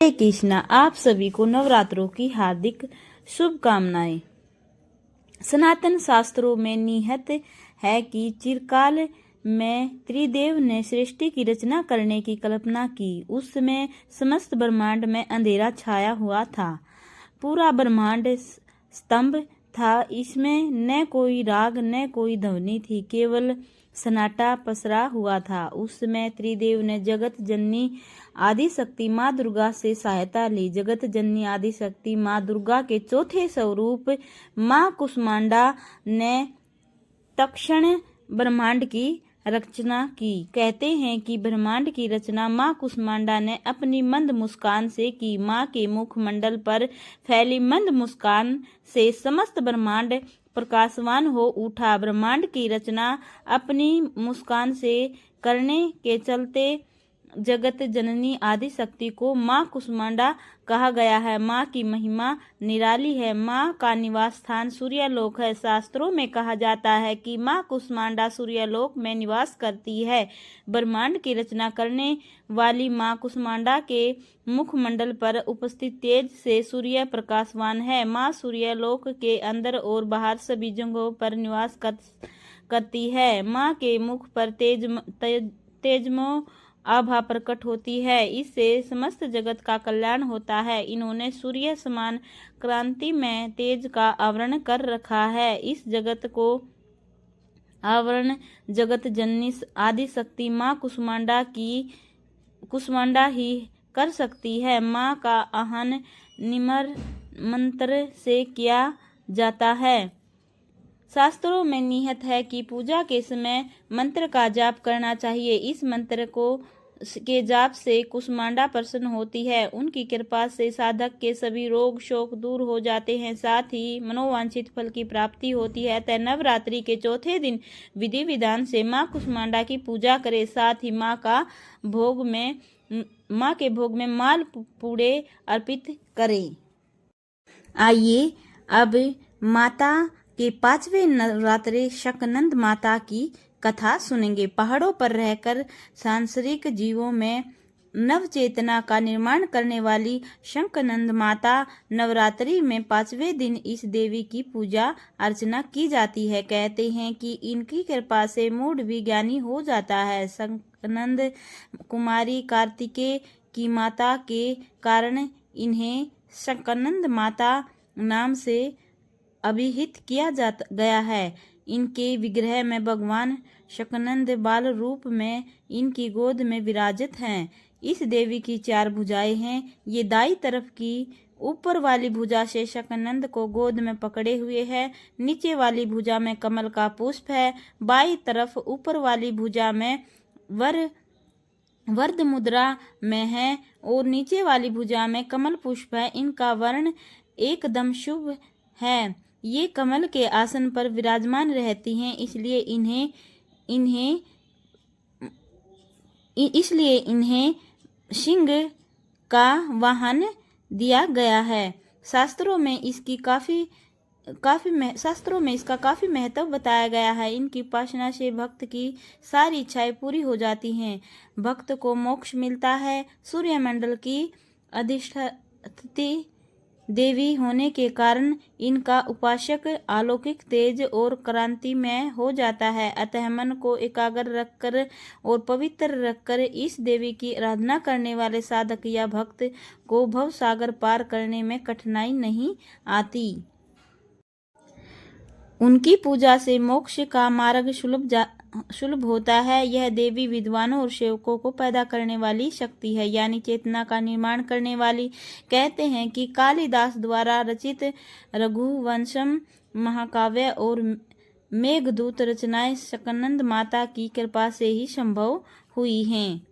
हरे कृष्णा। आप सभी को नवरात्रों की हार्दिक शुभकामनाएं। सनातन शास्त्रों में निहित है कि चिरकाल में त्रिदेव ने सृष्टि की रचना करने की कल्पना की। उस समय समस्त ब्रह्मांड में अंधेरा छाया हुआ था। पूरा ब्रह्मांड स्तंभ था। इसमें न कोई राग न कोई ध्वनि थी, केवल सन्नाटा पसरा हुआ था। उस समय त्रिदेव ने जगत जननी आदि शक्ति माँ दुर्गा से सहायता ली। जगत जननी आदि शक्ति माँ दुर्गा के चौथे स्वरूप माँ कुष्मांडा ने तत्क्षण ब्रह्मांड की रचना की। कहते हैं कि ब्रह्मांड की रचना माँ कुष्मांडा ने अपनी मंद मुस्कान से की। माँ के मुखमंडल पर फैली मंद मुस्कान से समस्त ब्रह्मांड प्रकाशवान हो उठा। ब्रह्मांड की रचना अपनी मुस्कान से करने के चलते जगत जननी आदि शक्ति को माँ कुष्मांडा कहा गया है। माँ की महिमा निराली है। माँ का निवास स्थान सूर्यलोक है। शास्त्रों में कहा जाता है कि माँ कुष्मांडा सूर्यलोक में निवास करती है। ब्रह्मांड की रचना करने वाली माँ कुष्मांडा के मुखमंडल पर उपस्थित तेज से सूर्य प्रकाशवान है। माँ सूर्यलोक के अंदर और बाहर सभी जगहों पर निवास करती है। माँ के मुख पर तेजमय आभा प्रकट होती है। इससे समस्त जगत का कल्याण होता है। इन्होंने सूर्य समान क्रांति में तेज का आवरण कर रखा है। इस जगत को आवरण जगत जननी आदि शक्ति माँ कुष्मांडा ही कर सकती है। माँ का आह्वान निम्न मंत्र से किया जाता है। शास्त्रों में निहित है कि पूजा के समय मंत्र का जाप करना चाहिए। इस मंत्र के जाप से कुष्मांडा प्रसन्न होती है। उनकी कृपा से साधक के सभी रोग शोक दूर हो जाते हैं, साथ ही मनोवांछित फल की प्राप्ति होती है। अतः नवरात्रि के चौथे दिन विधि विधान से माँ कुष्मांडा की पूजा करें। साथ ही माँ के भोग में माल पूड़े अर्पित करें। आइए अब माता के पांचवें नवरात्रे शकनंद माता की कथा सुनेंगे। पहाड़ों पर रहकर सांसारिक जीवों में नव चेतना का निर्माण करने वाली शकनंद माता नवरात्रि में पांचवें दिन इस देवी की पूजा अर्चना की जाती है। कहते हैं कि इनकी कृपा से मूढ़ भी ज्ञानी हो जाता है। शकनंद कुमारी कार्तिकेय की माता के कारण इन्हें शकनंद माता नाम से अभिहित किया गया है। इनके विग्रह में भगवान शकनंद बाल रूप में इनकी गोद में विराजित हैं। इस देवी की 4 भुजाएं हैं। ये दाई तरफ की ऊपर वाली भुजा से शकनंद को गोद में पकड़े हुए है। नीचे वाली भुजा में कमल का पुष्प है। बाई तरफ ऊपर वाली भुजा में वरद मुद्रा में है और नीचे वाली भुजा में कमल पुष्प है। इनका वर्ण एकदम शुभ है। ये कमल के आसन पर विराजमान रहती हैं, इसलिए इन्हें सिंह का वाहन दिया गया है। शास्त्रों में इसका काफी महत्व बताया गया है। इनकी उपासना से भक्त की सारी इच्छाएं पूरी हो जाती हैं। भक्त को मोक्ष मिलता है। सूर्यमंडल की अधिष्ठात्री देवी होने के कारण इनका उपासक अलौकिक तेज और क्रांतिमय हो जाता है। अतः मन को एकाग्र रखकर और पवित्र रखकर इस देवी की आराधना करने वाले साधक या भक्त को भव सागर पार करने में कठिनाई नहीं आती। उनकी पूजा से मोक्ष का मार्ग सुलभ होता है। यह देवी विद्वानों और सेवकों को पैदा करने वाली शक्ति है, यानी चेतना का निर्माण करने वाली। कहते हैं कि कालिदास द्वारा रचित रघुवंशम महाकाव्य और मेघदूत रचनाएं शकनंद माता की कृपा से ही संभव हुई हैं।